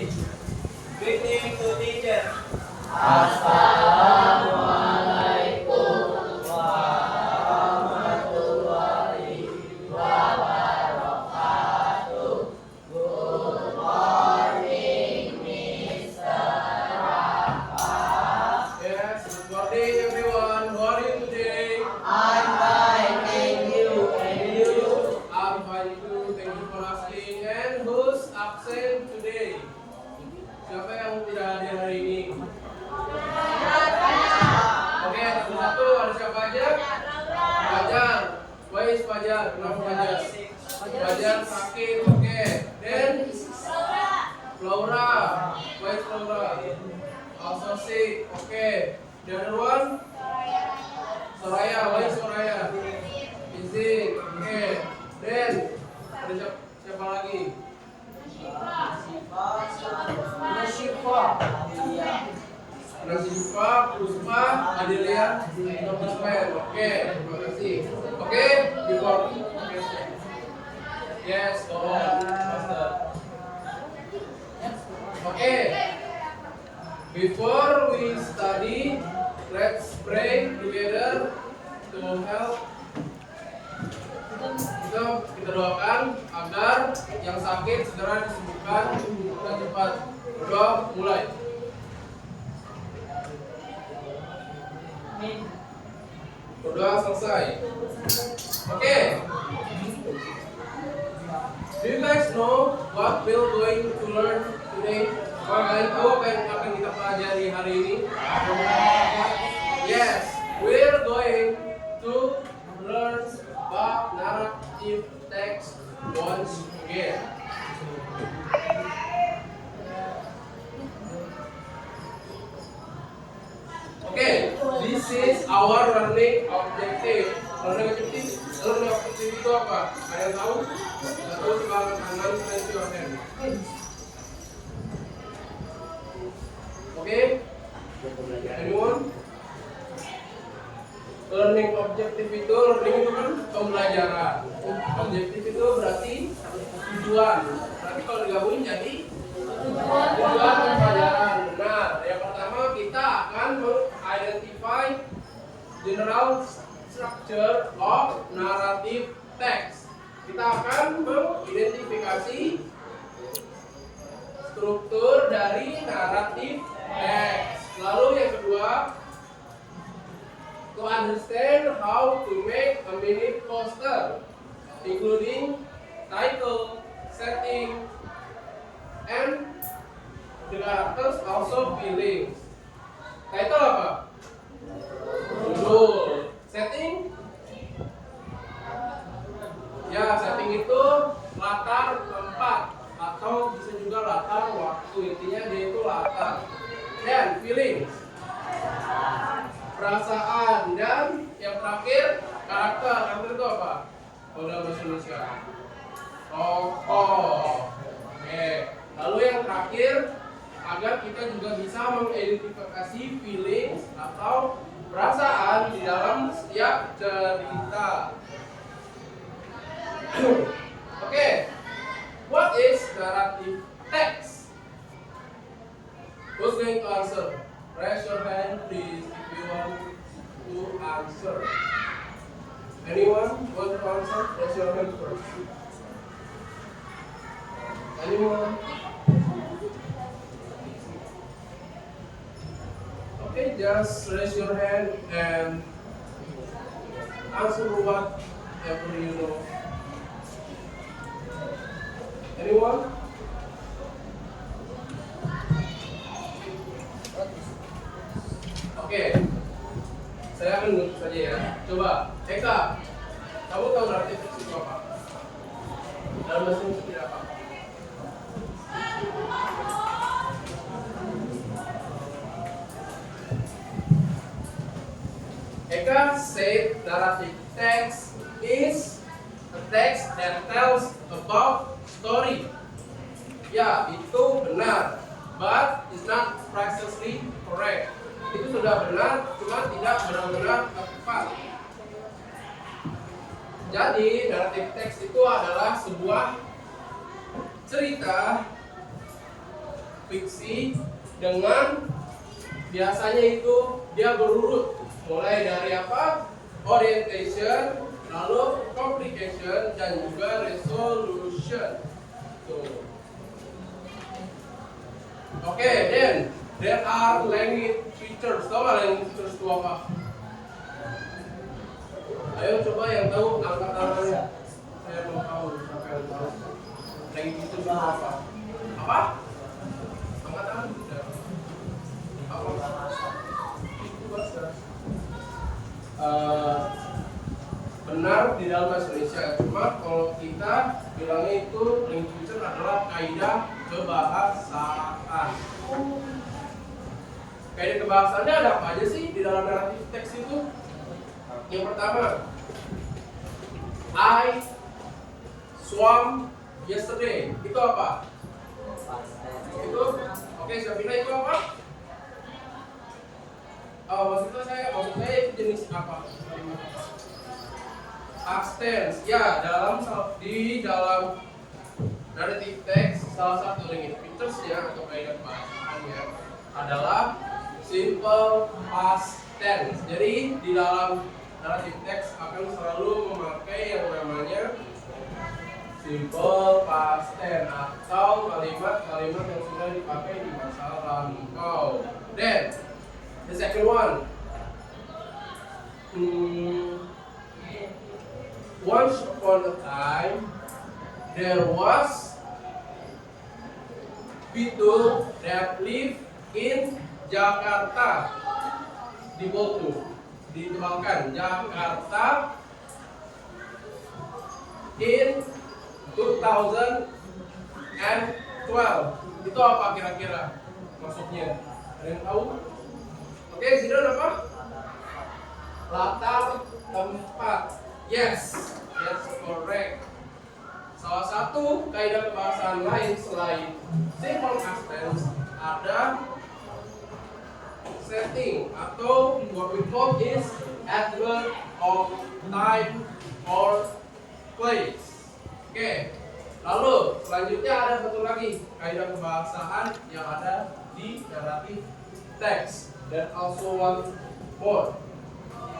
Greeting to teacher. Assalamualaikum warahmatullahi wabarakatuh. Good morning, Mr. Rafa. Yes, good morning everyone. How are you today? I'm fine, thank you. And you? I'm fine too. Thank you for asking. And who's absent today? Siapa yang tidak hadir hari ini? Oke, satu ada siapa aja? Fajar. Where is Fajar? Kenapa Fajar? Fajar sakit. Oke. Then Flora. Where is Flora? Also sick. Oke. The other one? Soraya. Where is Soraya? Busy. Oke. Then ada siapa lagi? Nasifa, Puspa, Adelia, Ismail. Oke, terima kasih. Oke, before yes, go on, Master. Oke, before we study, let's pray together to help. Kita doakan agar yang sakit segera disembuhkan dan cepat. Berdoa mulai. Berdoa selesai. Oke. Do you guys know what we're going to learn today? Kalian tahu apa yang akan kita pelajari hari ini? Yes, we're going to learn about narrative text once again. Okay, this is our learning objective. Learning objective itu apa? Ada yang tahu? Tidak tahu silakan kanan, raise your hand. Okay? Anyone? Learning objective itu, learning itu kan pembelajaran. Objektif itu berarti tujuan. Berarti kalau digabungin jadi tujuan pembelajaran. Nah, yang pertama kita akan identify general structure of narrative text. Kita akan mengidentifikasi struktur dari narrative text. Lalu yang kedua, to understand how to make a mini poster, including title, setting, and the characters also feelings. Title apa? Judul. Setting? Ya, setting itu latar tempat atau bisa juga latar waktu. Intinya dia itu latar. Dan feelings, perasaan. Dan yang terakhir karakter. Karakter itu apa? Kalau dalam bahasa Indonesia tokoh. Oke. Lalu yang terakhir, agar kita juga bisa mengidentifikasi feelings atau perasaan di dalam setiap cerita. Oke. What is narrative text? Who's going to answer? Raise your hand please if you want to answer. Anyone want to answer? Raise your hand first. Anyone? Okay, just raise your hand and answer whatever you know. Anyone? Oke, saya akan menurut saja ya. Coba, Eka, kamu tahu narrative text itu apa? Dalam bahasa Indonesia tidak apa? Eka said narrative text is a text that tells about story. Ya, itu benar, but it's not precisely correct. Itu sudah benar, cuma tidak benar-benar tepat. Jadi, narrative text itu adalah sebuah cerita fiksi dengan biasanya itu dia berurut mulai dari apa? Orientation, lalu complication dan juga resolution. Tuh. Oke, then there are language features. Tahu nggak language features itu apa? Ayo coba yang tahu angkat tangannya. Saya mau tahu siapa yang tahu. Language features itu apa? Apa? Angkat tangan sudah. Apa? Itu bahasa. Benar di dalam bahasa Indonesia. Cuma kalau kita bilangnya itu language feature adalah kaidah kebahasaan. Kaidah kebahasaannya ada apa aja sih di dalam naratif teks itu? Yang pertama, I swam yesterday. Itu apa? Itu, oke, Syafina itu apa? Maksud saya itu jenis apa? Past tense. Ya, di dalam naratif teks salah satu language features-nya atau kaidah kebahasaannya adalah simple past tense. Jadi di dalam naratif teks akan selalu memakai yang namanya simple past tense atau kalimat-kalimat yang sudah dipakai di masa lampau. Then the second one, once upon a time there was people that live in Jakarta. Ditebalkan Jakarta in 2012. Itu apa kira-kira maksudnya? Ada yang tahu? Oke, Zidane apa? Latar tempat. Yes, that's correct. Salah satu kaidah kebahasaan lain selain simple past tense ada setting atau what we call is adverb of time or place. Oke. Lalu selanjutnya ada satu lagi kaidah kebahasaan yang ada di naratif teks dan also one more.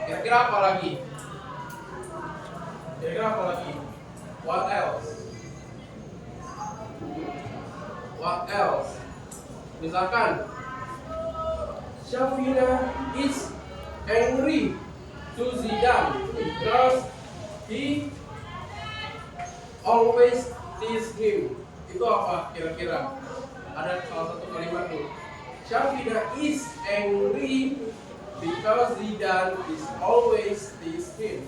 Kira-kira apa lagi? What else? Misalkan Syafina is angry to Zidane because he always tease him. Itu apa kira-kira? Ada salah satu kalimat nih. Syafina is angry because Zidane is always tease him.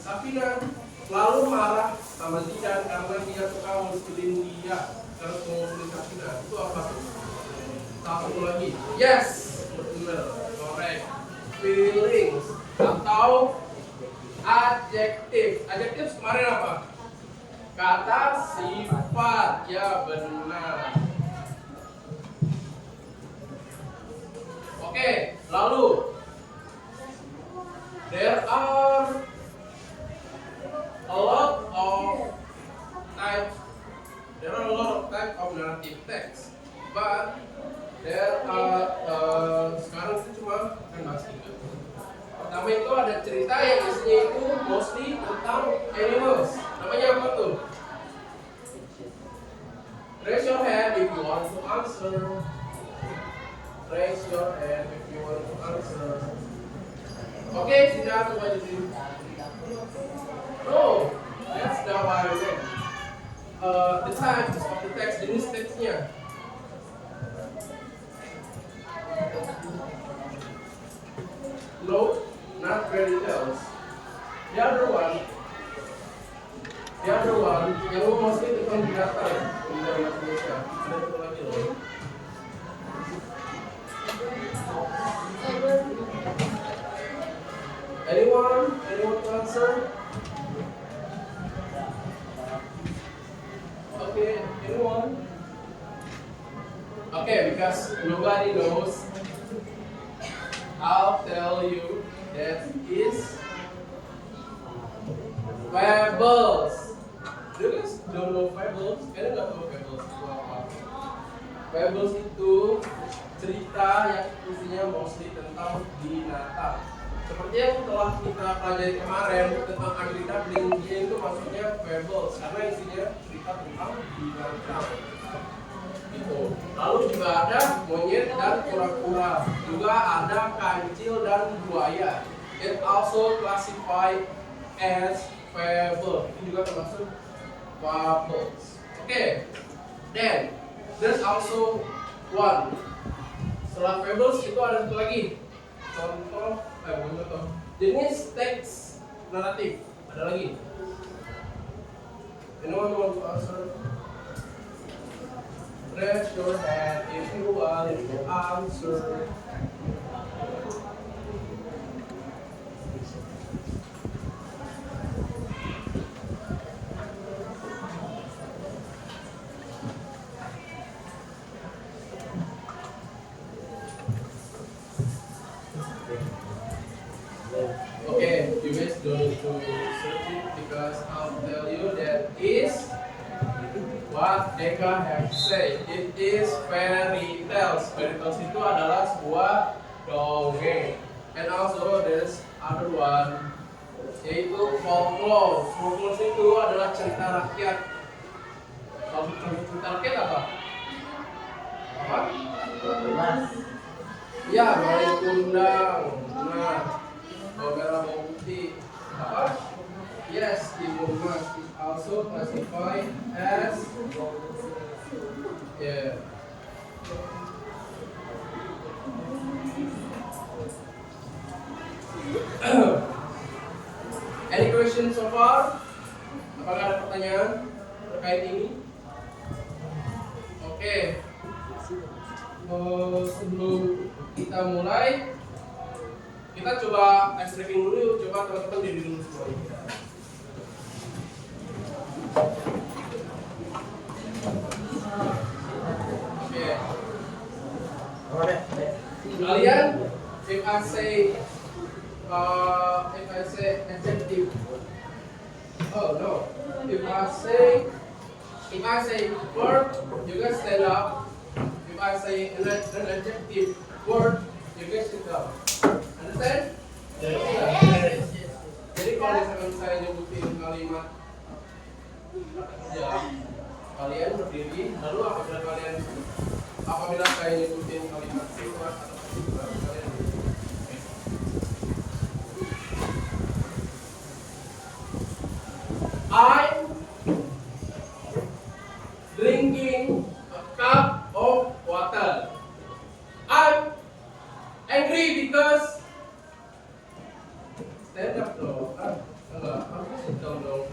Syafina selalu marah sama Zidane karena dia suka mukulin dia, terus mukulin Syafina. Itu apa tuh? Satu lagi. Yes, benar, correct. Feelings atau adjective. Adjective kemarin apa? Kata sifat. Ya benar. Oke, lalu there are a lot of types of narrative text, but there are sekarang itu cuma akan bahas tiga. Pertama itu ada cerita yang isinya itu mostly tentang animals. Namanya apa tuh? Raise your hand if you want to answer. Raise your hand if you want to answer. Oke, sudah coba jadi. No, that's not what I meant. The types of the text, jenis teksnya. No, not fairy tales. The other one yang mostly tentang binatang di dalam Indonesia. Ada satu lagi loh. Anyone to answer? Okay, anyone? Okay, because nobody knows, I'll tell you that is fables. Do you guys don't know fables? Kalian nggak tahu fables itu apa? Fables itu cerita yang isinya mostly tentang binatang. Seperti yang telah kita pelajari kemarin tentang Agrita Blingia itu maksudnya fables karena isinya cerita tentang binatang. Gitu. Lalu juga ada monyet dan kura-kura, juga ada kancil dan buaya. It also classified as fable. Ini juga termasuk fables. Okay. Then there's also one. Setelah fables itu ada satu lagi. Bukan contoh. Jenis teks naratif. Ada lagi. Anyone want to answer? Raise your hand if you want to answer. Okay, you guys don't need to search it because I'll tell you that is what Eka have said. It is fairy tales. Fairy tales itu adalah sebuah dongeng. And also there's other one, yaitu folklore. Folklore itu adalah cerita rakyat. Kalau cerita rakyat apa? Apa? Ya, Malin Kundang. Nah, bawang merah bawang putih. Apa? Yes, Timun Mas is also classified as yeah. Any questions so far? Apakah ada pertanyaan terkait ini? Oke. Sebelum kita mulai, kita coba ice breaking dulu. Coba teman-teman diri dulu semuanya. Oke. Kalian, if I say adjective, oh no, if I say word, you guys stand up. If I say an adjective word, you guys sit down. Understand? Yes. Jadi kalau misalkan saya nyebutin kalimat kata kerja, kalian berdiri. Lalu apabila saya nyebutin kalimat sifat atau sifat, kalian I'm drinking a cup of water. I'm angry because stand up dong. Enggak, aku sit down dong.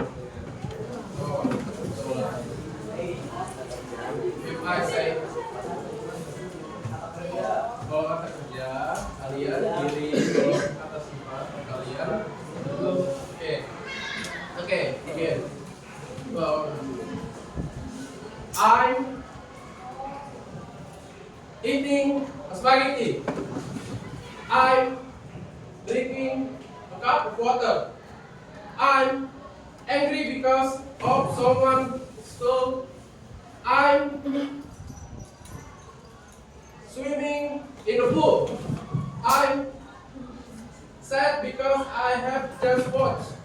Oh, if I say kalau kata kerja, kalian diri. Kalau kata sifat, kalian Oke, begin. I'm eating a spaghetti. I'm drinking a cup of water. I'm angry because of someone stole. I'm swimming in the pool. I'm sad because I have just watched.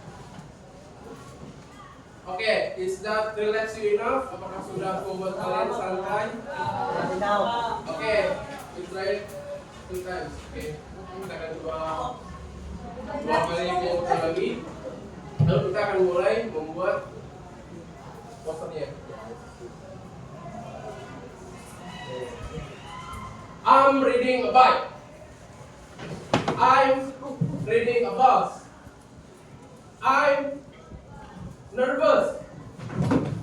Oke, is that relax you enough? Apakah sudah membuat kalian santai? Oke, we try it 2 times. Oke, kita akan coba 2 kali mengulang lagi. Lalu kita akan mulai membuat posternya. I'm reading a bike. I'm reading a bus. I'm nervous.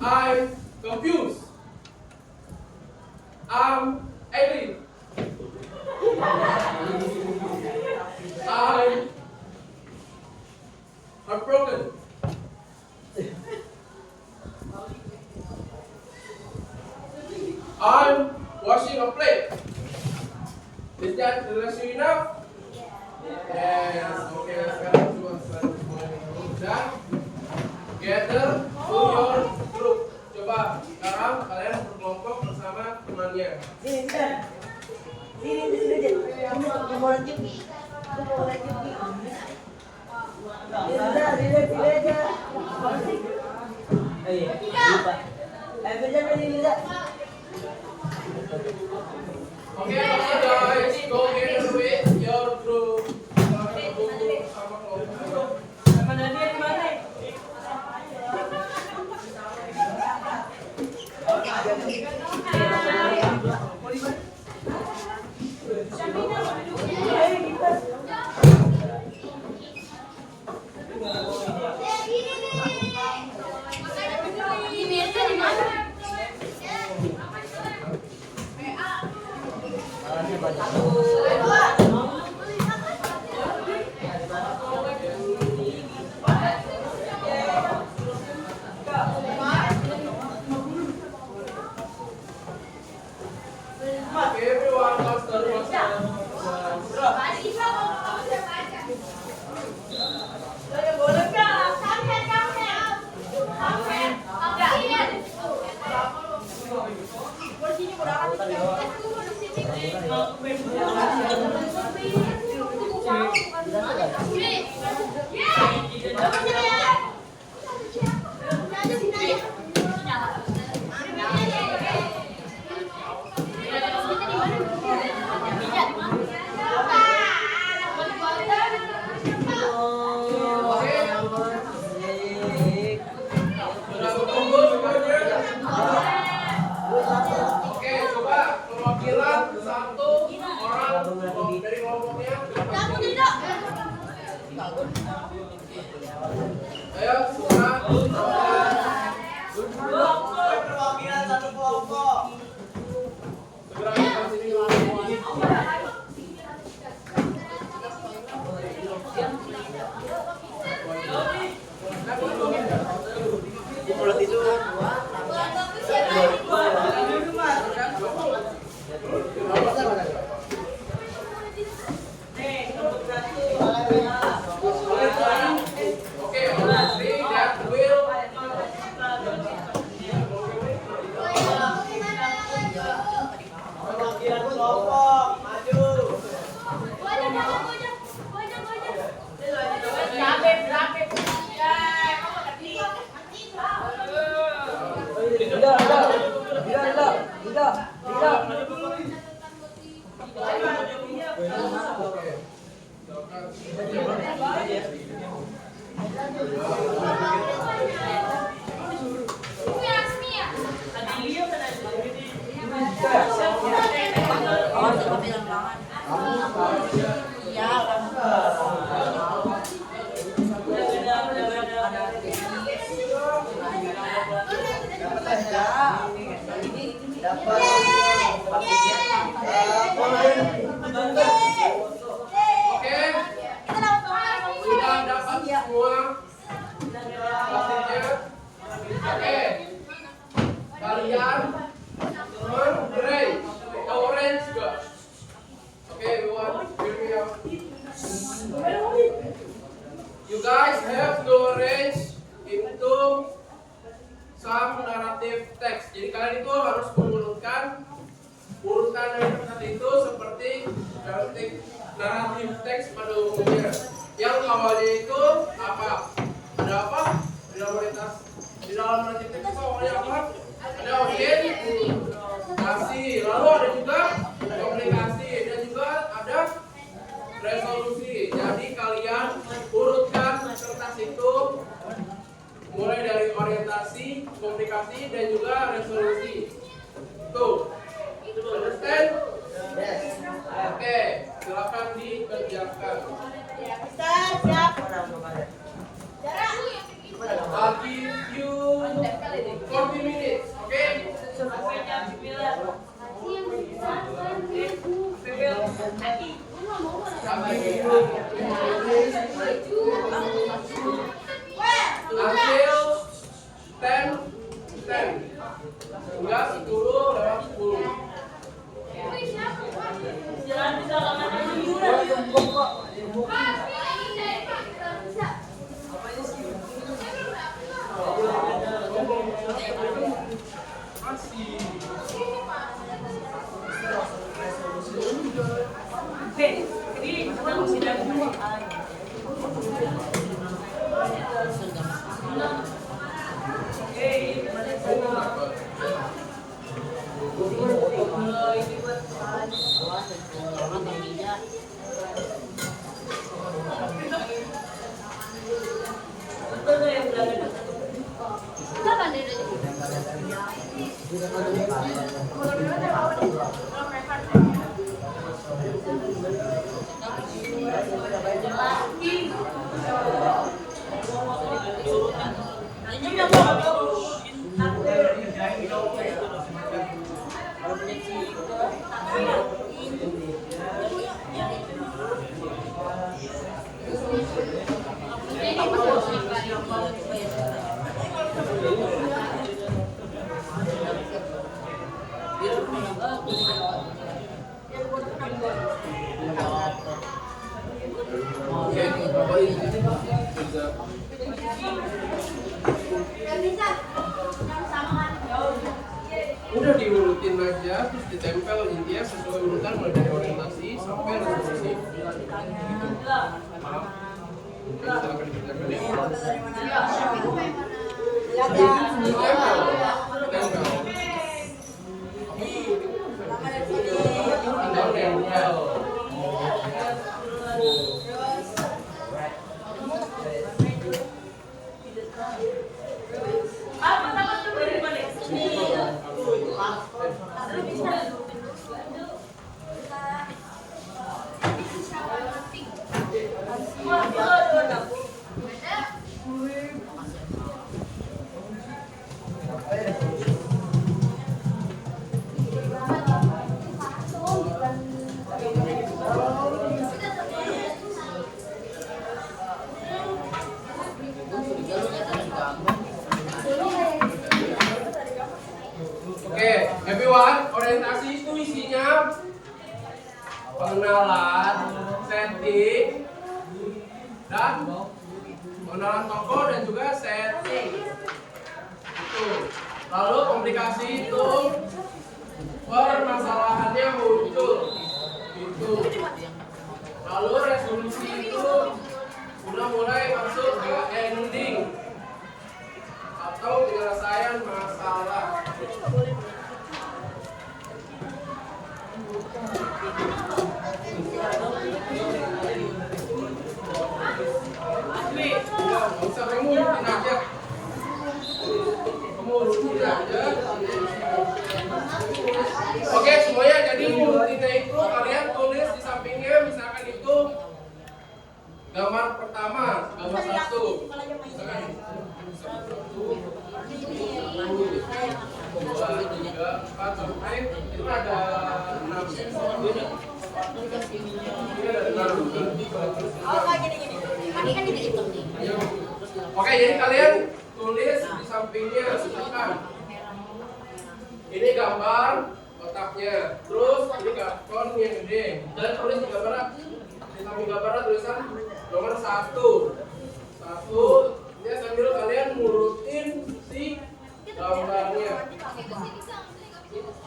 I'm confused. I'm angry. I'm heartbroken. I'm washing a plate. Is that relation enough? Yes. Okay, sekarang dan gather to your group. Coba sekarang kalian berkelompok bersama teman teman-temannya. Oke, guys, go together with your group. Sama kelompok. Okay, everyone, master. Sudah berkumpul semuanya? Oke, coba perwakilan satu orang dari kelompoknya. Ayo, semua. Perwakilan satu kelompok. Segera kita sini. Mulut itu Oke, obviously that will perwakilan kelompok maju. Oke, sudah dapat semua hasilnya. Oke, kalian turn gray, the orange juga. Oke, everyone, hear me out. You guys have to arrange into some narrative text. Jadi kalian itu harus mengurutkan urutan narratif itu seperti naratif teks pada umumnya. Yang awalnya itu apa? Ada apa? Di dalam naratif teks itu awalnya apa? Ada orientasi, lalu ada juga komunikasi, dan juga ada resolusi. Jadi kalian urutkan kertas itu mulai dari orientasi, komunikasi, dan juga resolusi. Tuh. Understand? Yes. Oke, silakan dikerjakan. I'll give you 40 minutes, okay? Until 10. Enggak 10 lewat 10. Udah diurutin aja, terus ditempel intinya sesuai urutan mulai dari orientasi sampai resolusi. Maaf. Silakan dikerjakan ya. Oke, everyone, orientasi itu isinya pengenalan, setting, dan pengenalan tokoh dan juga setting. Itu. Lalu komplikasi itu permasalahannya muncul. Itu. Lalu resolusi itu sudah mulai masuk ke ending atau penyelesaian masalah. Nggak usah kamu rutin aja. Kamu rutin aja. Oke semuanya, jadi rutinnya itu kalian tulis di sampingnya, misalkan itu gambar pertama, gambar 1. Misalkan 1, 2, 3, 4 sampai itu ada 6. Ini ada 6. Oke, jadi kalian tulis di sampingnya, misalkan ini gambar otaknya, terus ini font yang gede, dan tulis di gambar di samping gambarnya tulisan nomor 1. Ya sambil kalian ngurutin si gambarnya. Jadi kalian urutin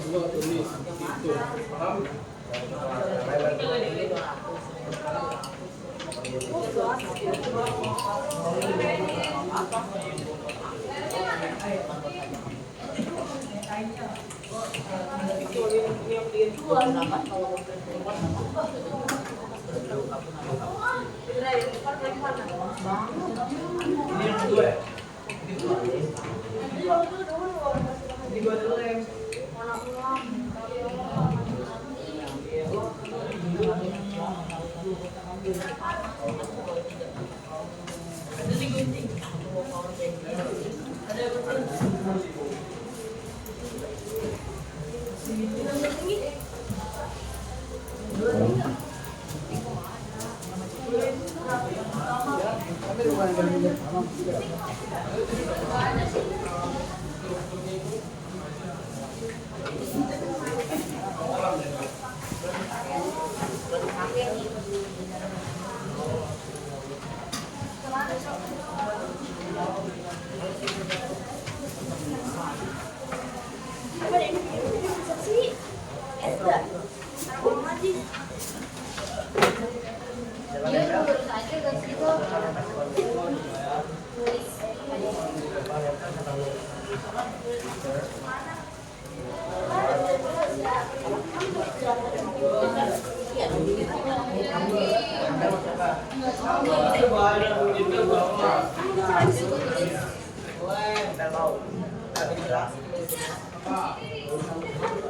kedua tulis itu, paham?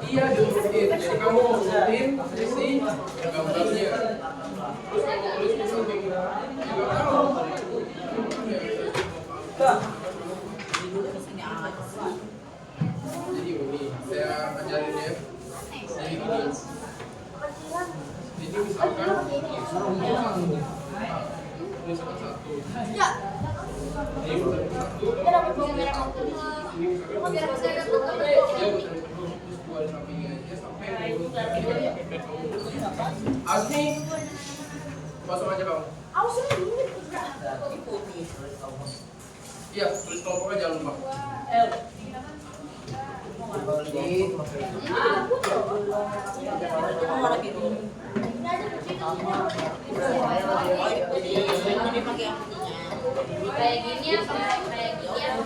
Iya, diurutin. Jadi kamu urutin sisi gambarnya. Terus kamu tulis di samping juga tahu. Jadi ini saya ajarin ya. Jadi gini. Jadi misalkan misalkan satu. Ini satu. Ini Asmi, masuk aja kamu. Iya, tulis kelompoknya jangan lupa. Kayak gini apa kayak gini apa kayak gini.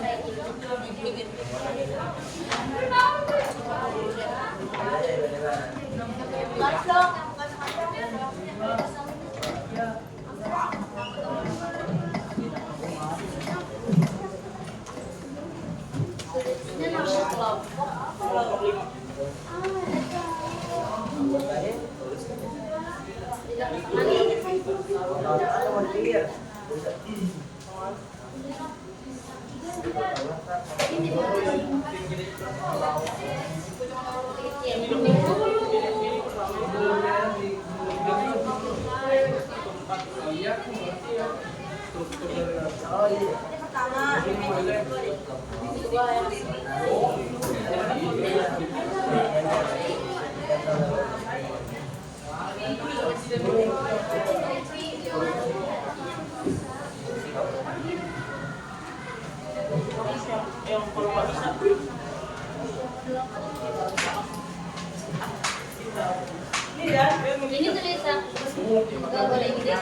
Iya, aku ngerti ya. Struktur dari Ini tulisan nggak boleh gede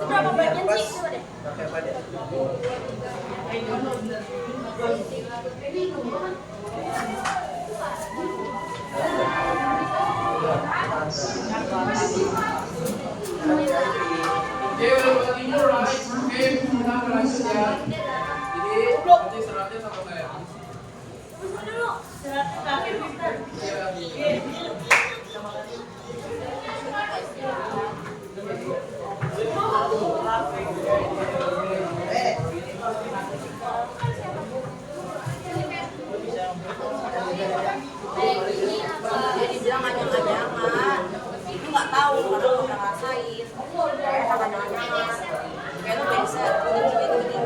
berapa bagian sih? Oke, udah timur, right? Oke, kita berlanjut ya. Jadi, nanti seratnya sama saya. Jadi bilang anyang-anyangan, itu nggak tahu karena nggak pernah ngerasain. Kayak anyang-anyangan, kayak itu biasa tinggi-tinggi,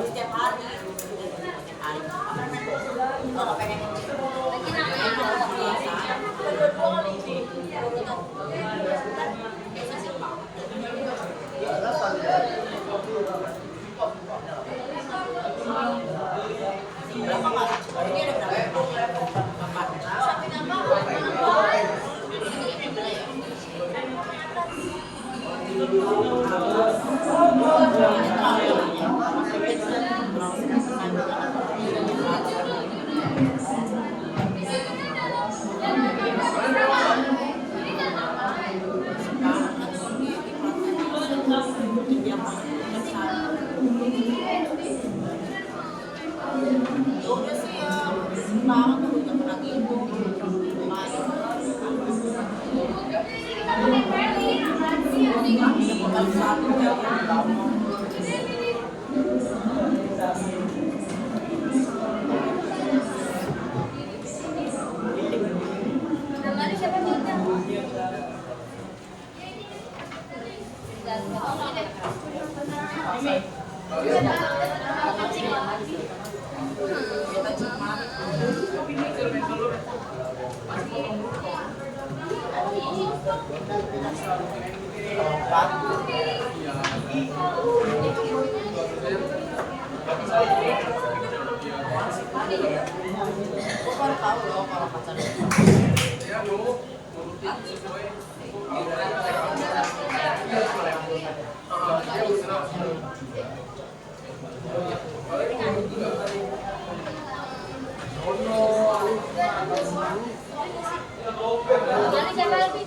setiap hari, setiap hari. Kalau nggak pengen lagi namanya biasa. Biasa sih pak. Berapa nggak? Ini ada berapa? Sampai baru satu ya Namanya siapa Dinda? kita cuma aku baru tahu loh kalau pacarnya Ya, Bu. Nurutin sesuai. Namanya siapa lagi?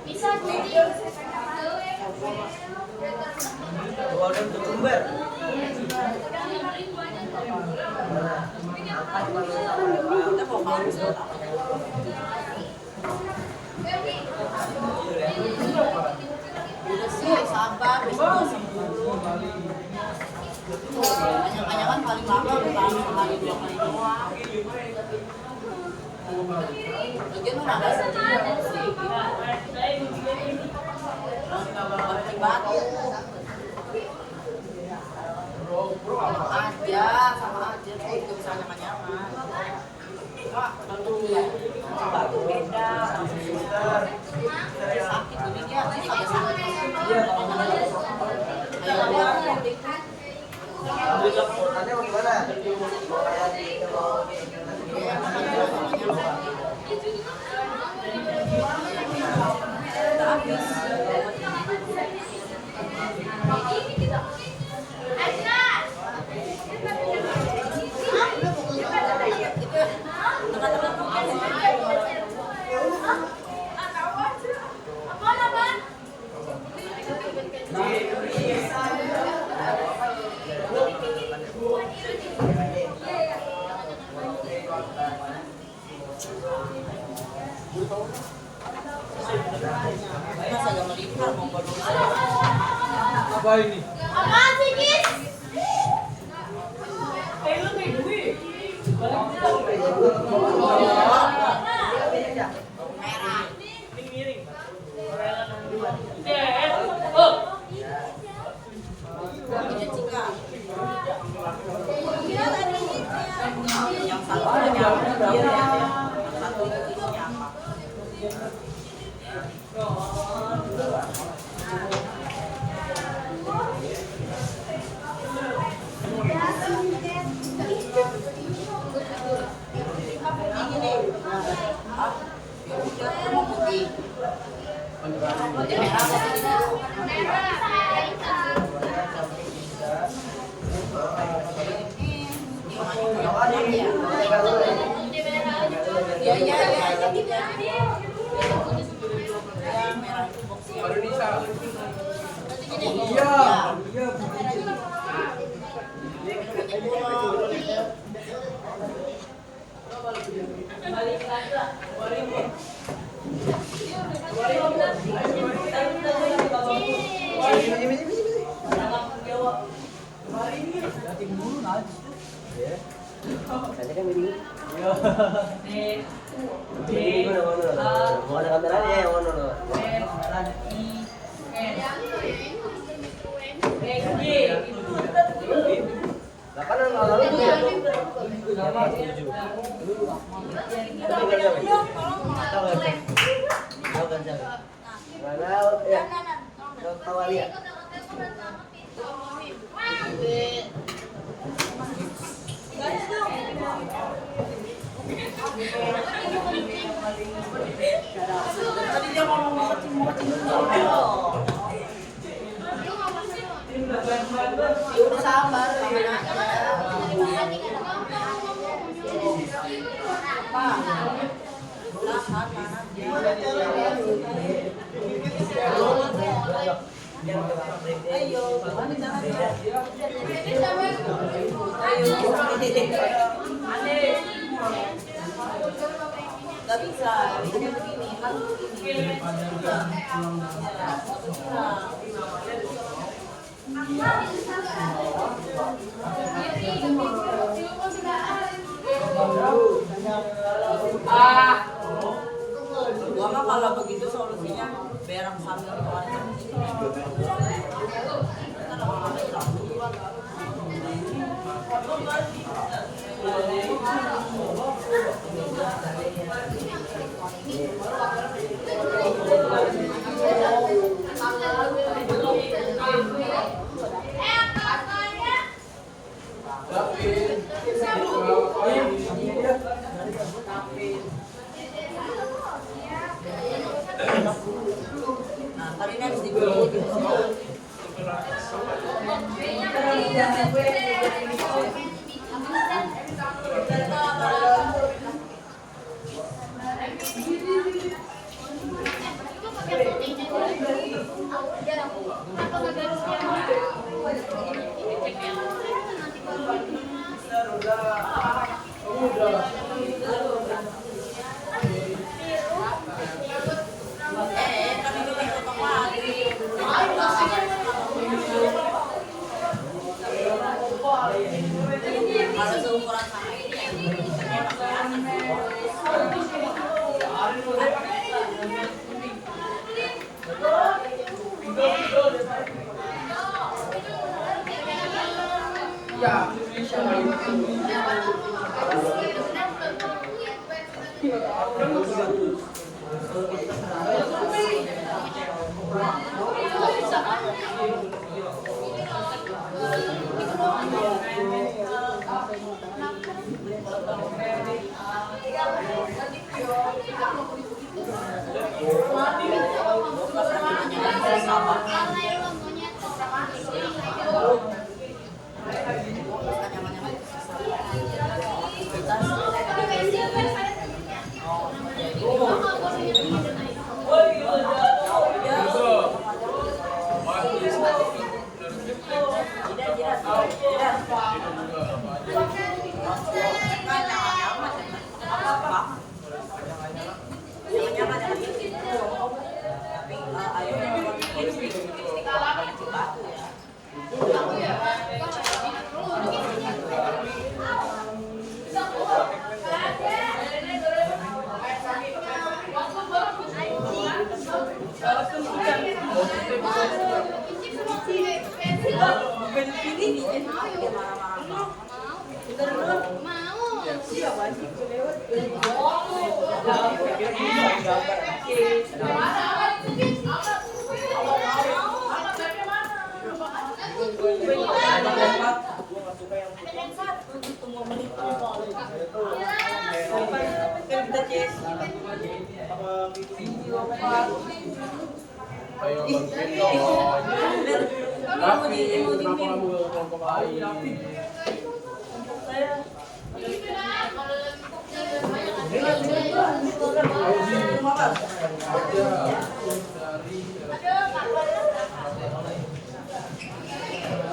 Bisa jadi. Golden cucumber. kita mau malu udah sih sabar besok sembuh banyak kan paling lama bukan sekali 2 kali doang lagian udah ada sedih batu sama aja tuh juga bisa nyaman-nyaman Wah, kalau dia batu beda sakit bunyinya ini agak sakit Nanti mau gimana? Masa gak melipar mau bodoh Apa ini? Apaan sih, Kis? yang satu nyamper yang satu isinya apa Baru Nisa. Mau ada kameranya ya, Guys, Tadi dia ngomong mau kecil dulu. Ya udah sabar, apa? Ayo, nggak bisa, ini begini, harus begini. Gua mah kalau begitu solusinya berak sambil keluarin. Nah, tadi ini harus digulung gitu. Kalau seumuran sama ini ya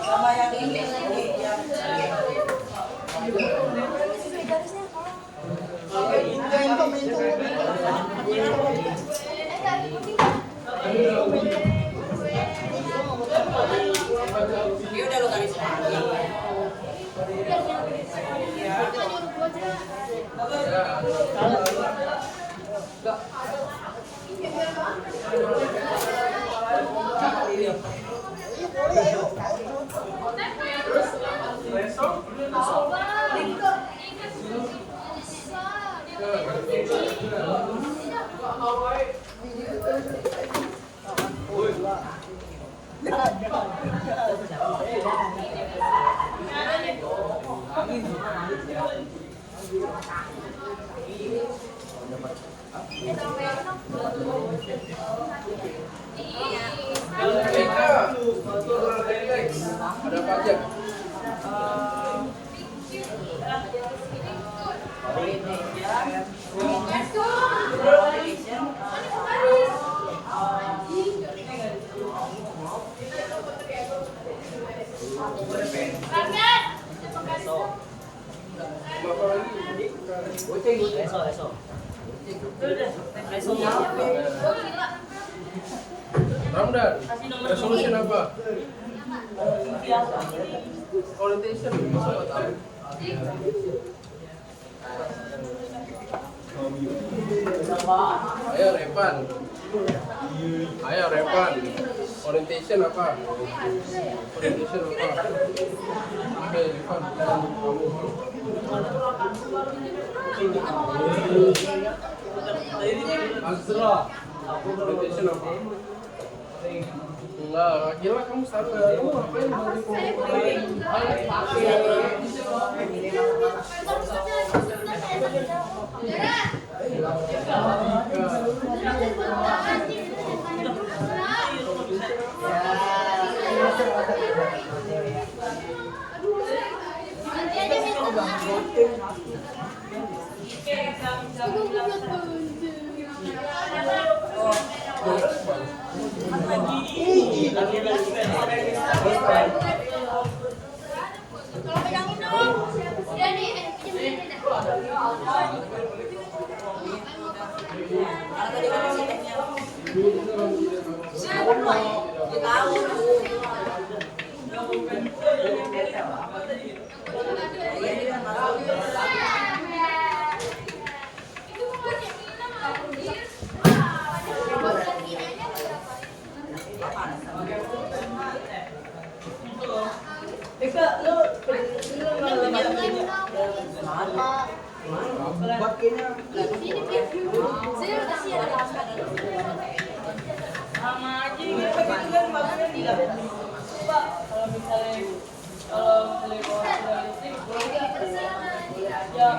sama yang ini dia udah lo garis Ada apa aja? Apa lagi? Ramdan, resolution apa? Orientation, bisa nggak tahu? Ayo Revan. Ayo Revan. Orientation apa? Orientation apa? Oke Revan. Azra. Orientation apa? Enggak, gila kamu sabar. Kamu ngapain Kalau pegangin dong. Ya nih, pinjam. Kalau tadi kan masih tehnya. Dia tahu. Sama aja gitu kan maksudnya tidak. Coba kalau misalnya bawa listrik ya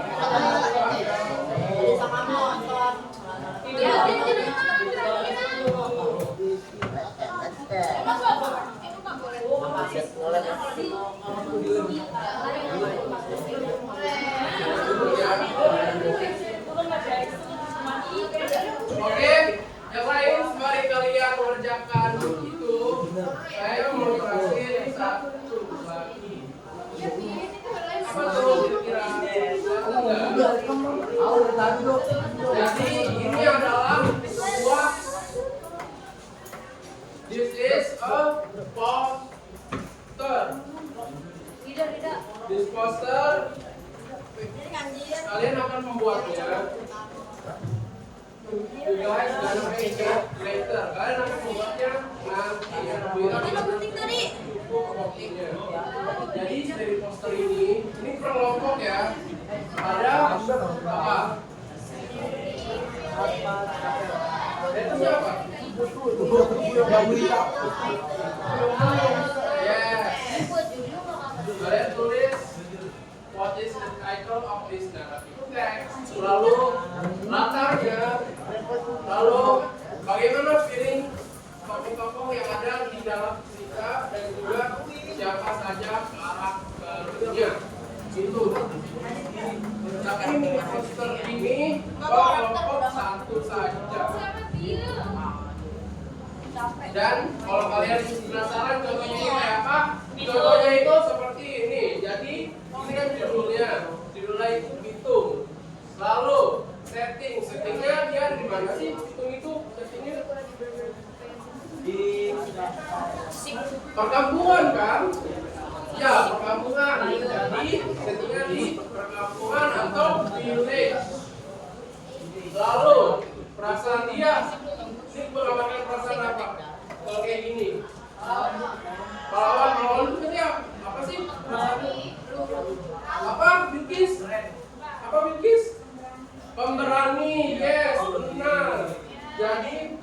Oke, yang lain mari kalian mengerjakan itu. Saya mau terakhir satu lagi. Apa tuh kira-kira? Jadi ini adalah sebuah. This is a poster. This poster. Kalian akan membuatnya. You guys gonna make it later. Kalian akan membuatnya nanti ya. Jadi dari poster ini kelompok ya. Ada apa? Itu siapa? Yes. Kalian tulis what is the title of this narrative text. Lalu latarnya. Lalu bagaimana feeling tokoh-tokoh yang ada di dalam cerita dan juga siapa saja karakternya. Itu. Tapi poster ini kelompok satu saja. Dan kalau kalian penasaran contohnya ini kayak apa? Contohnya itu seperti ini. Jadi ini kan judulnya itu hitung. Lalu settingnya dia ada di mana sih? Hitung itu settingnya di perkampungan kan? Ya, perkampungan. Jadi settingnya di perkampungan atau village. Lalu perasaan dia, ini menggambarkan perasaan apa? Kalau kayak gini, pahlawan itu dia apa sih? Apa? Bilqis? Apa Bilqis? Pemberani, yes, benar. Jadi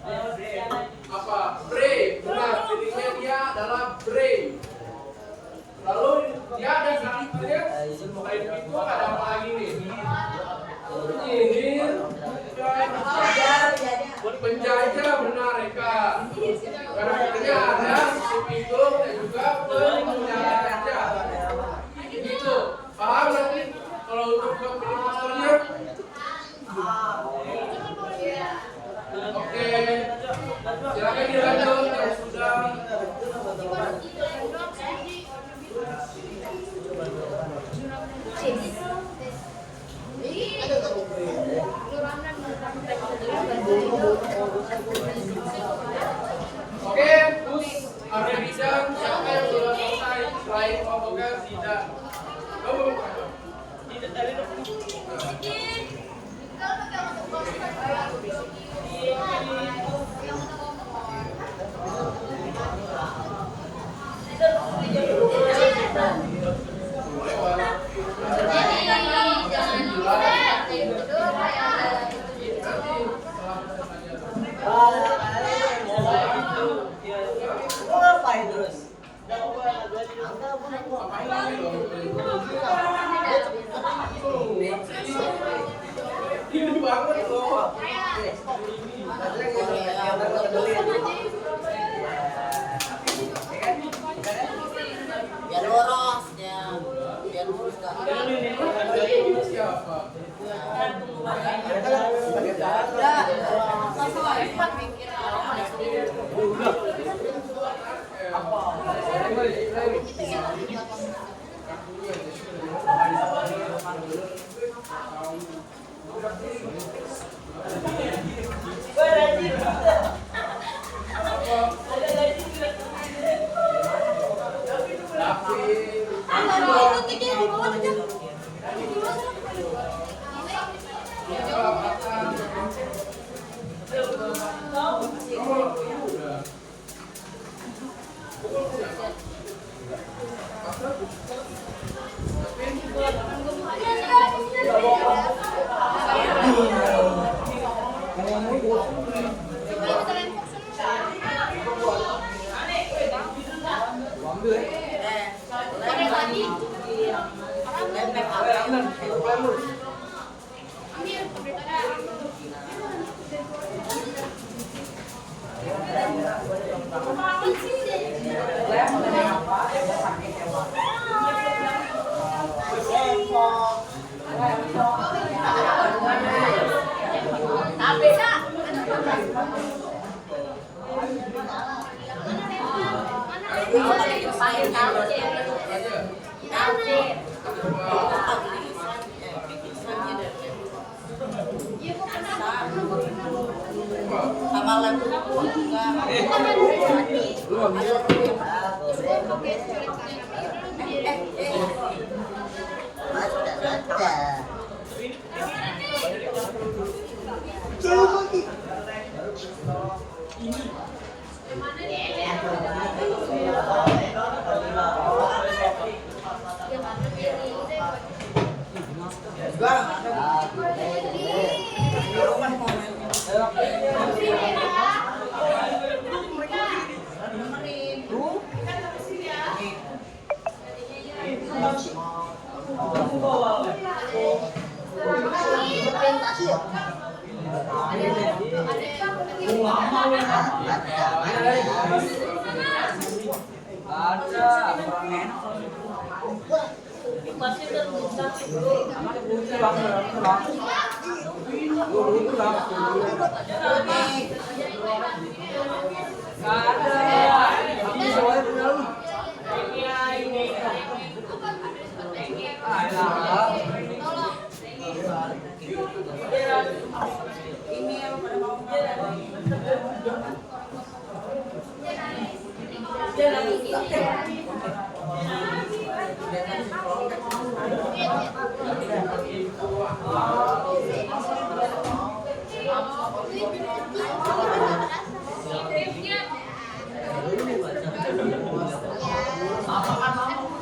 apa? Brave, benar. Pilihnya dia adalah brave. Lalu dia ada karakternya. Selain itu ada apa lagi nih? Penyihir, penjajah, benar Eka. Karakternya ada si Pitung dan juga penjajah. tidak. Kamu Tidak tadi dong. Ngapain terus? Ini banget loh. Biar lurus ya. Biar lurus Kak. Ini siapa? Sama lem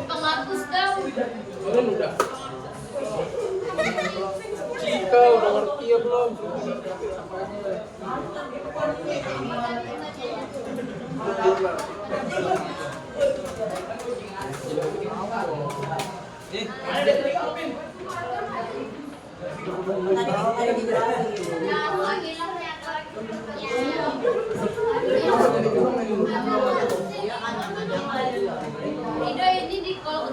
Penghapus dong. Kalian udah. Cika udah ngerti ya belum? Ini di kalau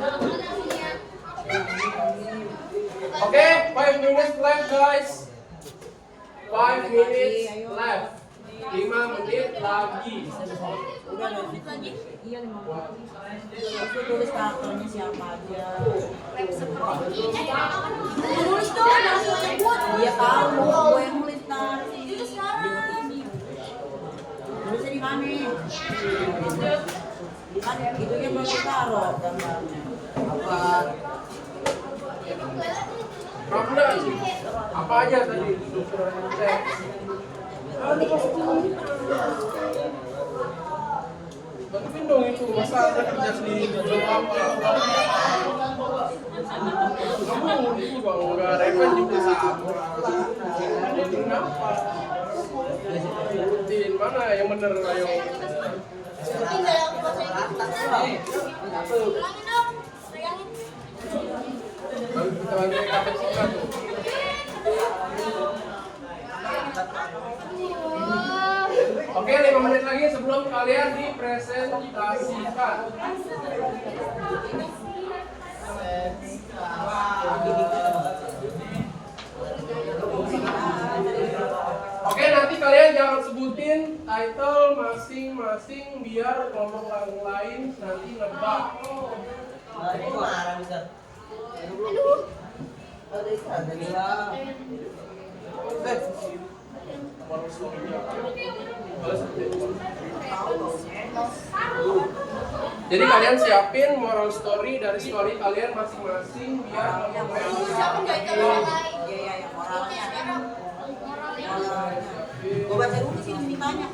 Oke, 5 minutes left guys. 5 minutes left. 5 menit lagi. Iya 5 menit. Aku tulis karakternya siapa aja. Tulis dong, langsung buat. Dia tahu, gue yang nulis tadi. Itu sekarang. Tulisnya di mana? Kan itunya belum ditaruh gambarnya. buat Ramda apa aja tadi teks? Bantuin dong itu, masa ada kerja sendiri jawab apa? Kamu itu bang, enggak Reven juga sama. Bantuin apa? Sebutin mana yang bener ayo. Sebutin dalam bahasa Inggris. Ulangin dong. Pegangin. Kita bantuin kapten singkat tuh. Oke, 5 menit lagi sebelum kalian dipresentasikan. Oke, nanti kalian jangan sebutin title masing-masing biar kelompok yang lain nanti nebak. Marah bisa. Jadi kalian siapin moral story dari story kalian masing-masing biar Siapa nggak ikut orang lain? Iya, yang moralnya. Moralnya. Gue baca dulu sih ini banyak.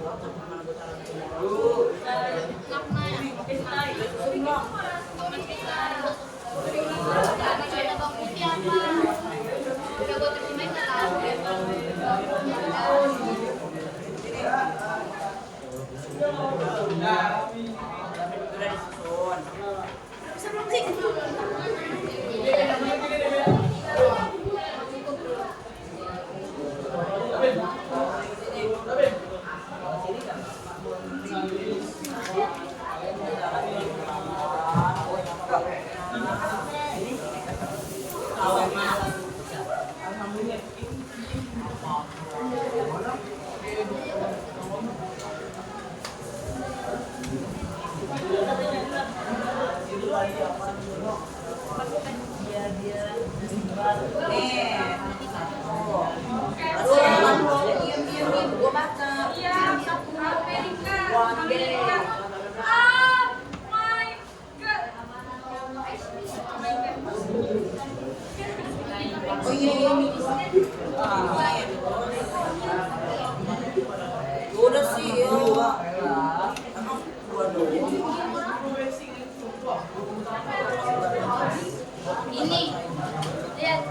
Udah sih, ya. Emang gua doang. Ini. Lihat.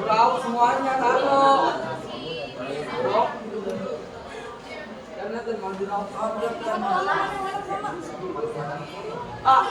Tahu semuanya kalau. Karena kan mau dilakukan. Ah,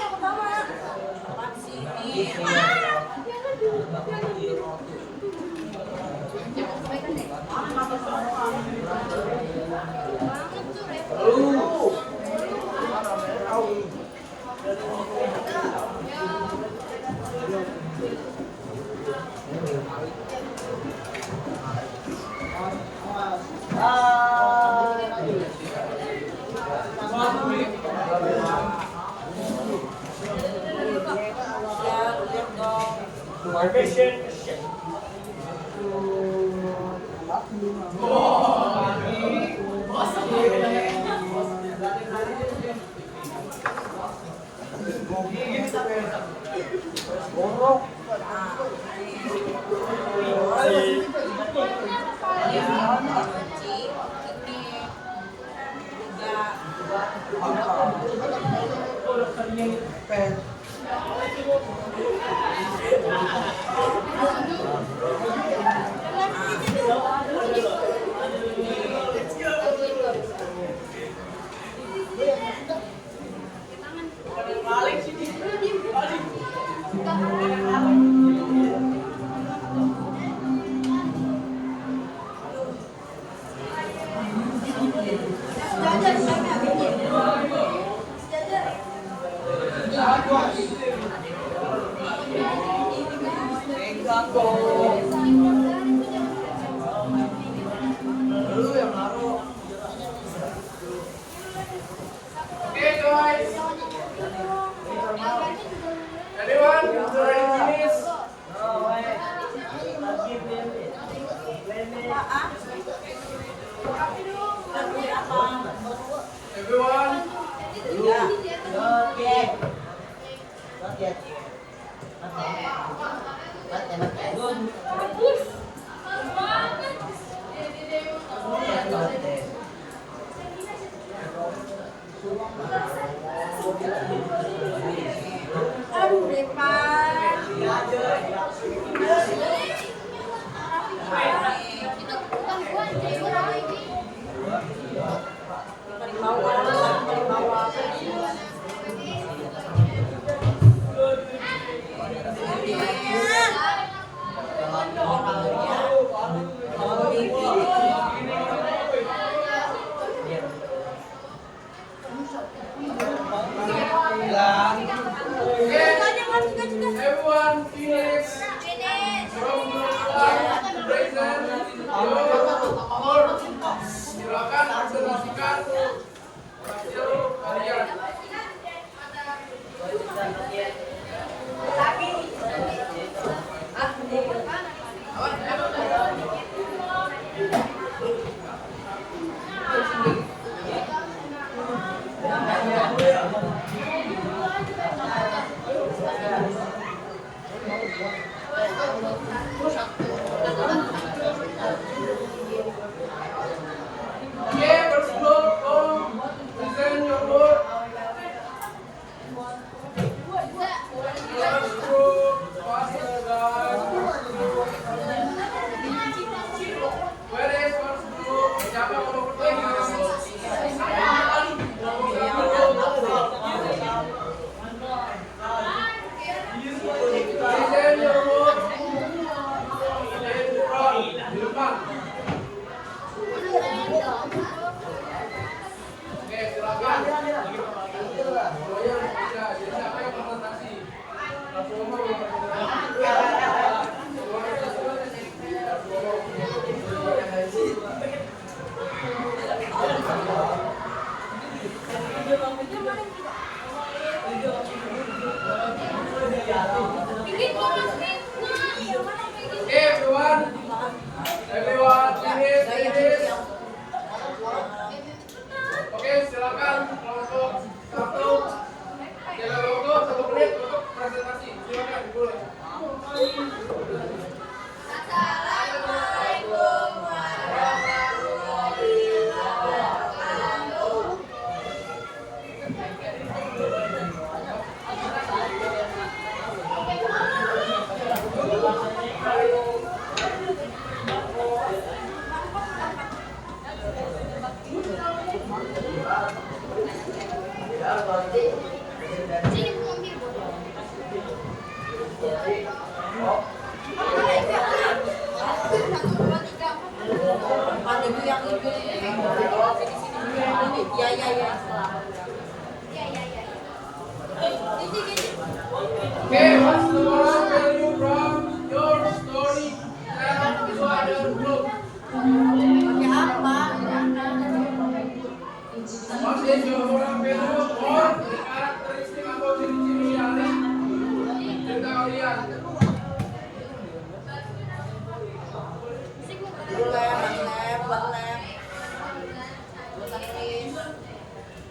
Aduh, Depan. Itu bukan gua, jadi gua ini. Everyone finish. From present your silakan presentasikan hasil kalian. Okay, first group, present your work. First group, faster guys. Where is first group? Siapa mau bertanya? Present your work. Di depan. Oke, silakan. Semuanya bisa. Jadi siapa yang presentasi? Semua yang Oke, everyone, finish. Oke, silakan kelompok 1. Jalan waktu 1 menit untuk presentasi. Silakan dimulai. Assalamualaikum warahmatullahi wabarakatuh. Sini aku ambil bodoh. Pandemi yang itu di sini. Ya. Okay, what's the moral value from your story? Tell to other group. Pakai apa? What is your moral value or the karakteristik atau ciri-ciri dari cerita kalian?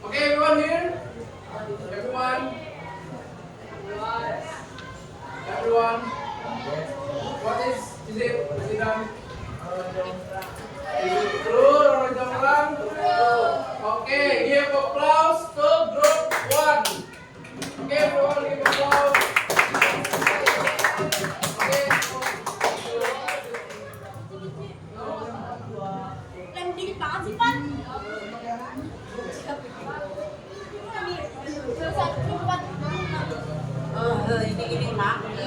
Okay, everyone here? Everyone? What is it? Is it done? Is it true or wrong? Okay, give applause to group 1. Okay, everyone give applause. Okay. Lem dikit banget sih, Pan. Ini makir.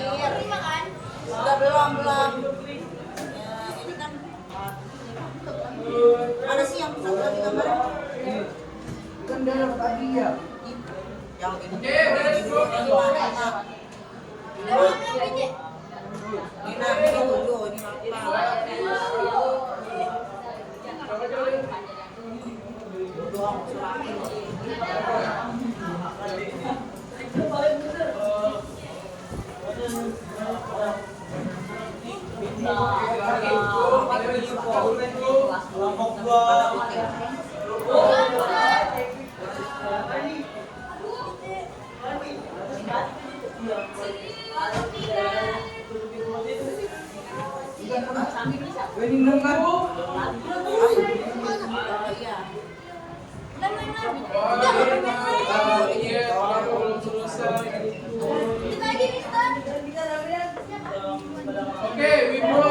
Udah belum. Ya, ini kan mana sih yang satu lagi gambar? Kan dalam tadi ya. Yang ini. Okay, let's go. Ini 7, ini 8. menunggu. Iya. Iya, aku belum selesai. Oke, Wibu,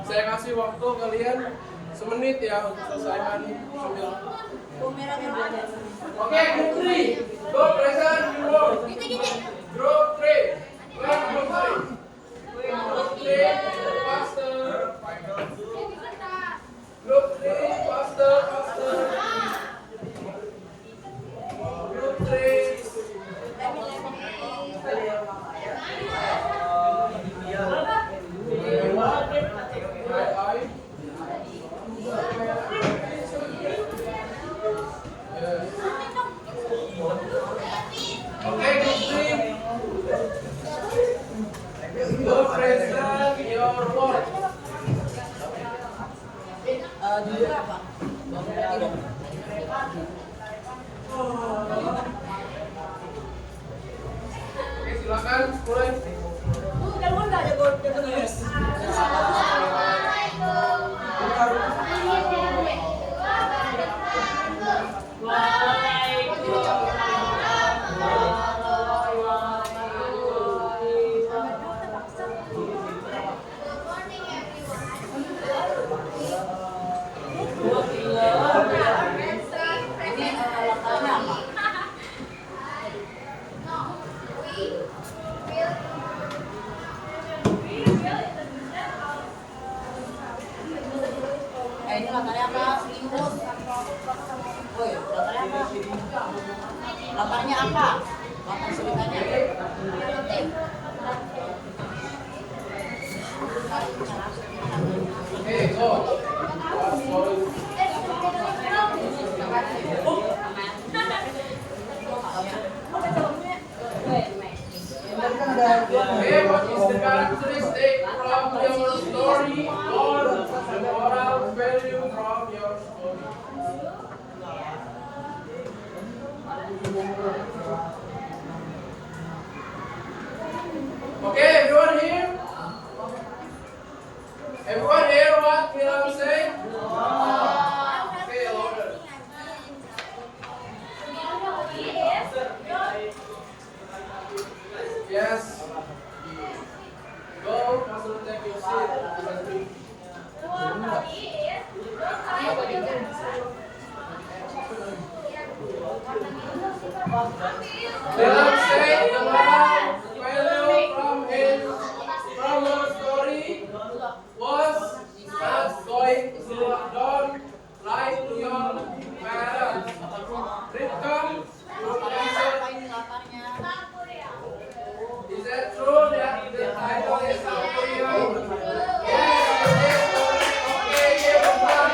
saya kasih waktu kalian semenit ya untuk selesaikan sambil. Oke, group 3. Go present, Wibu. Group 3. Where group 3? Group 3, faster. Group 3, faster. Group 3. Okay, group 3. Go present your work. Jujur apa? Oke, silakan mulai. Kan nggak jago nulis. Ini latarnya apa? Selimut. Woi, latarnya apa? Latarnya apa? Latar selimutnya. Oke, go. Okay, what is the characteristic from your story or the moral value from your story? Okay, everyone here? Everyone hear what Milam say? Okay, louder. Yes. Go, Master, take your seat. Milam say the moral value from your story was not going to don't lie to your parents. Ripcom, is that true that the title is not for you? Yes, it is. Okay, give it back.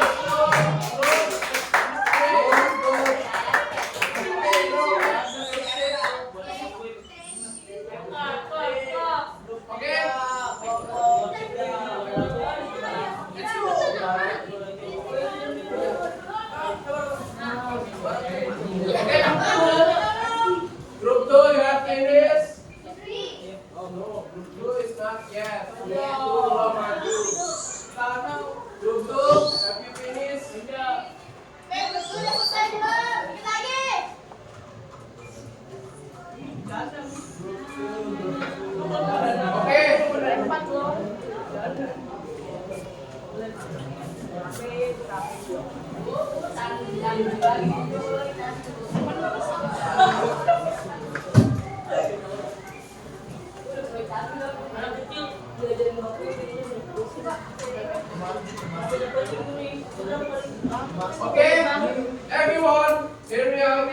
Group 2, you have finished? Oh no, group 2 is not yet. Group 2 belum maju. Group 2, have you finished? Okay, everyone, hear me out.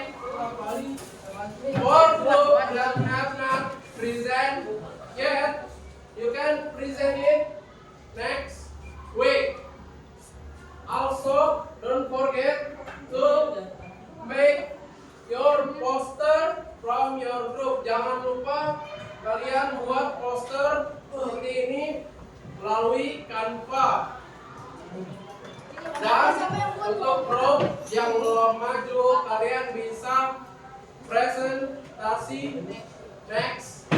For group that have not present yet, you can present it next week. Also, don't forget to make your poster from your group. Jangan lupa kalian buat poster seperti ini melalui Canva. Dan untuk grup yang belum maju, kalian bisa presentasi next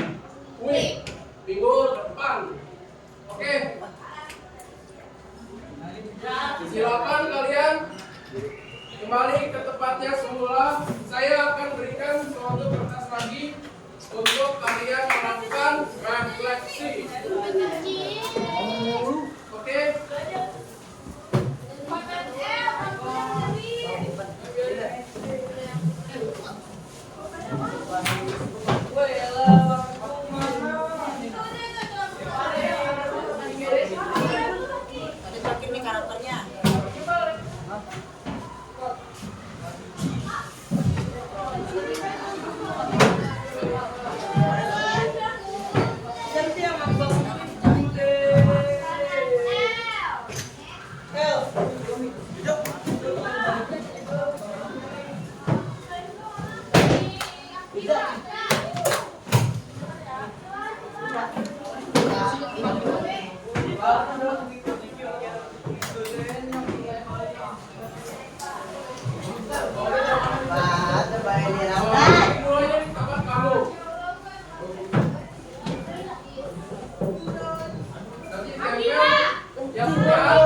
week, minggu depan. Oke. Semuanya di tempat kamu. Nanti tempel yang sudah.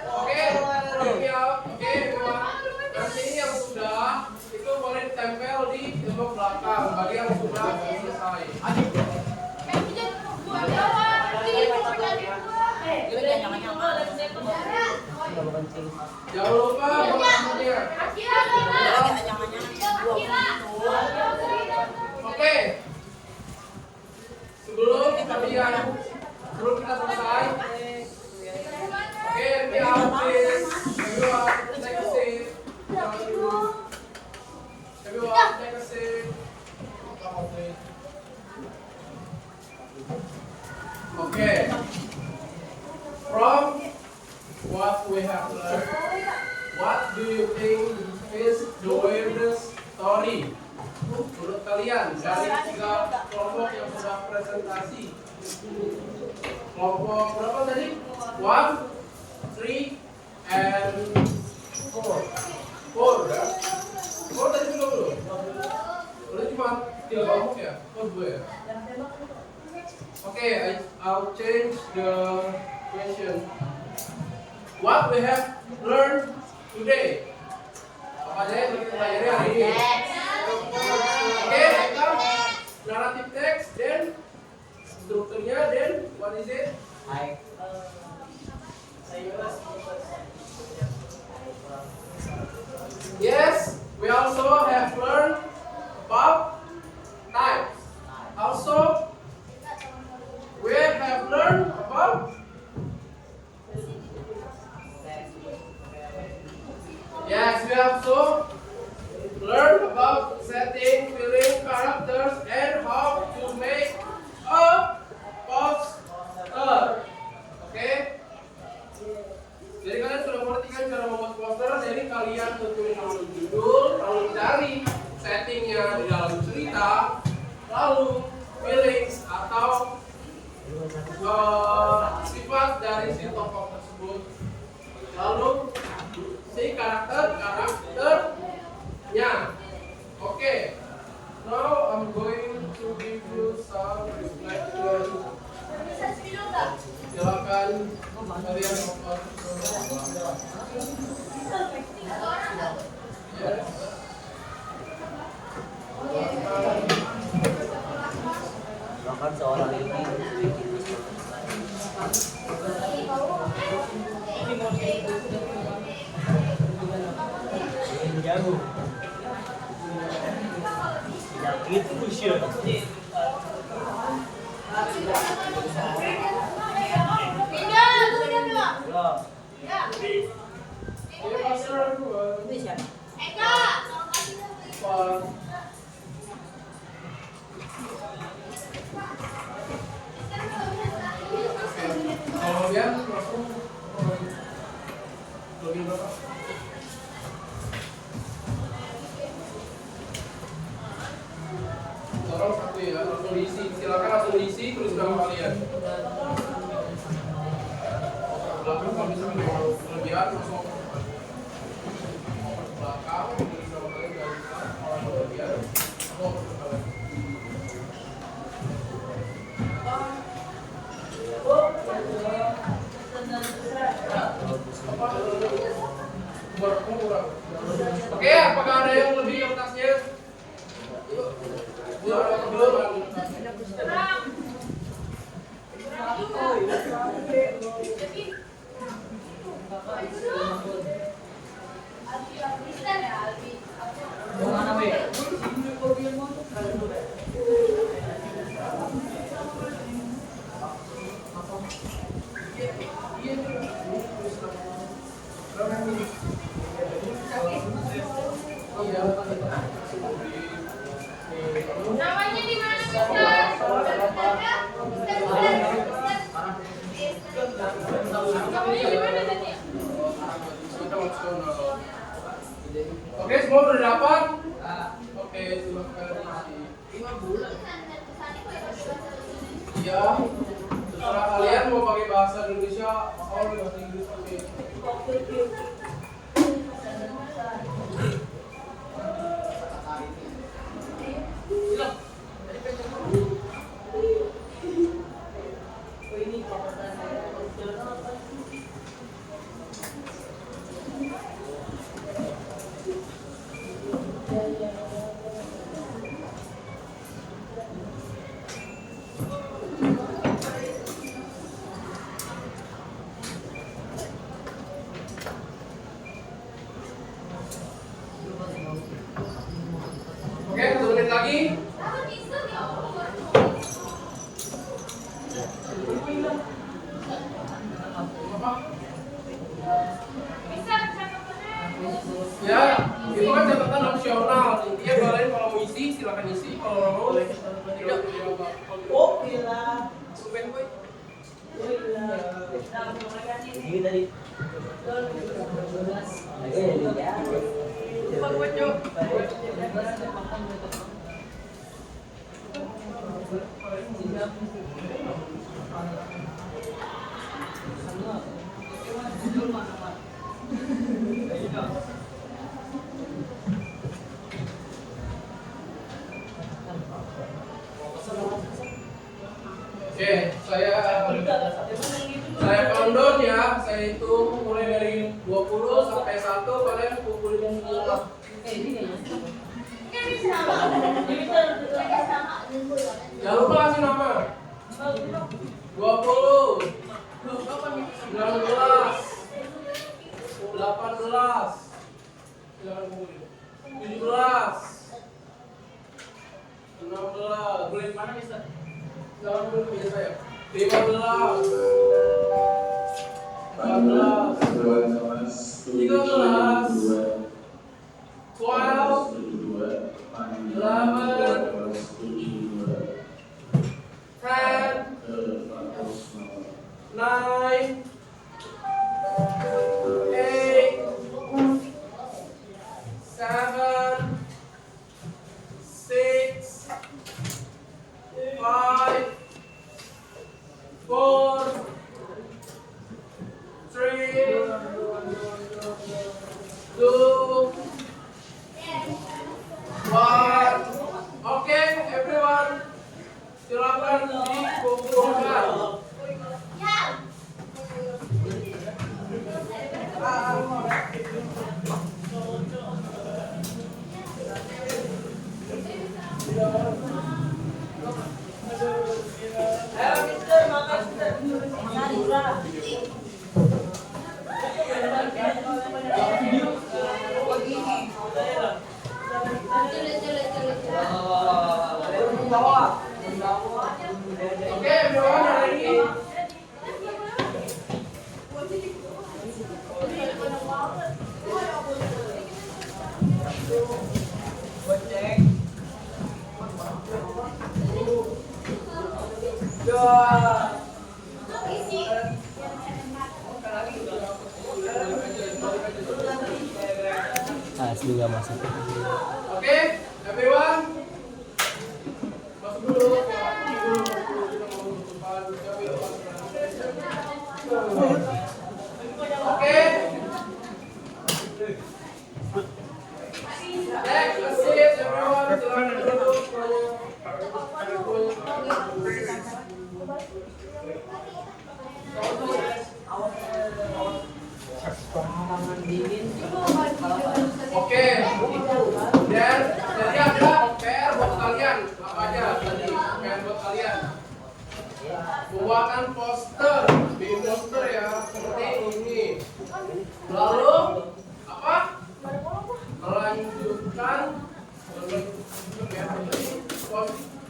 Oke, oke, nanti yang sudah itu boleh ditempel di tembok belakang bagi yang sudah selesai. Jangan lupa bawaannya. Oke. Sebelum kita selesai. Oke, let me out please. Everyone, take a seat. Everyone, take a seat. Come on, please. Okay. From what we have learned, what do you think is the weirdest story? Menurut kalian dari 3 kelompok yang sudah presentasi, kelompok berapa tadi? 1, 3, and 4. 4 ya? 4 tadi belum? Udah cuma 3 kelompok ya? Oh 2 ya? Okay, I'll change the question. What we have learned today? Apa aja yang kita pelajari hari ini? Oke, narrative text, then strukturnya, then what is it? Yes, we also have learned about types. Also, we have learned about yes, we also learn about setting, filling characters, and how to make a poster. Oke? Jadi kalian sudah mengerti kan cara membuat poster. Jadi kalian tentuin dulu judul, lalu cari settingnya di dalam cerita, lalu feelings atau sifat dari si tokoh tersebut, lalu si karakternya. Oke. Now I'm going to give you some reflection. Silakan kalian yes. Bahkan seorang ini jauh yakin fusion Kemudian langsung login berapa? Tolong satu ya, langsung diisi. Silakan langsung diisi tulis nama kalian. Belakang kalau bisa kelebihan langsung belakang tulis nama kalian dari kelebihan. Oke, apakah ada yang lebih kertasnya? Namanya di mana, Mister? Namanya di mana tadi? Oke, semua sudah dapat? Oke, silakan isi. Ya, terserah kalian mau pakai bahasa Indonesia atau bahasa Inggris pakai. Oke, 1 menit lagi. Ya, itu kan catatan opsional. Intinya kalian kalau mau isi silakan isi, kalau nggak mau tidak. Oh, gila. Ini tadi. Oke, saya countdown ya. Saya hitung mulai dari 20 sampai 1, kalian kumpulin semua. Jangan lupa kasih nama. 20, 19, 18, 17, 16, boleh mana bisa? Jangan dulu punya saya. 15, 14, 13, 12, 11, 10, 9, 8, 7, 6, 5, 4, 3, 2, 1. Oke, everyone, silakan dikumpulkan. Oke, everyone, hari ini Asli nggak masuk. Oke, everyone, masuk dulu. Oke. Next, let's see it, everyone. Silakan duduk Oke. Dan jadi ada PR buat kalian. Apa aja tadi PR buat kalian? Buatkan poster, bikin poster ya seperti ini. Lalu apa? Melanjutkan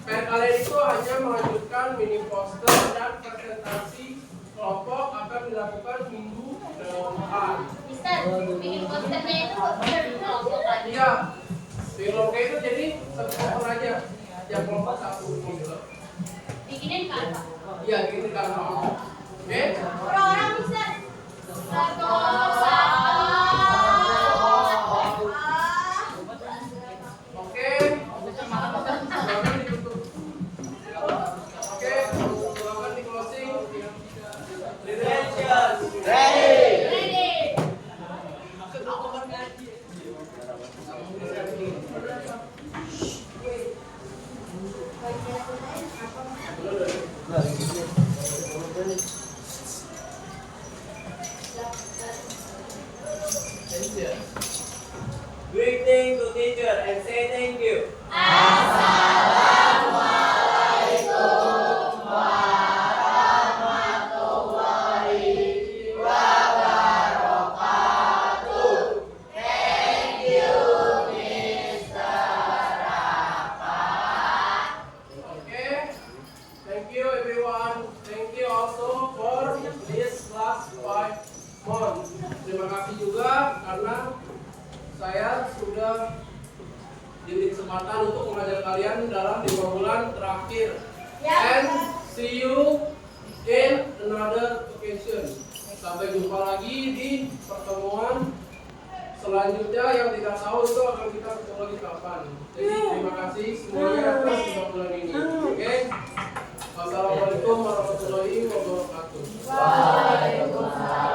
PR kalian itu hanya melanjutkan mini poster dan presentasi kelompok akan dilakukan minggu depan. Mister, bikin posternya itu poster kelompok lagi. Iya, di kelompok itu jadi satu kelompok aja, yang kelompok satu gitu. Bikinin kanva. Iya, gini kan. Oke. Orang Mister. Satu. Oke. kalian dalam 5 bulan terakhir. And see you in another occasion. Sampai jumpa lagi di pertemuan selanjutnya yang tidak tahu itu akan kita ketemu lagi kapan. Jadi terima kasih semuanya atas 5 bulan ini. Oke. Wassalamualaikum warahmatullahi wabarakatuh. Waalaikumsalam.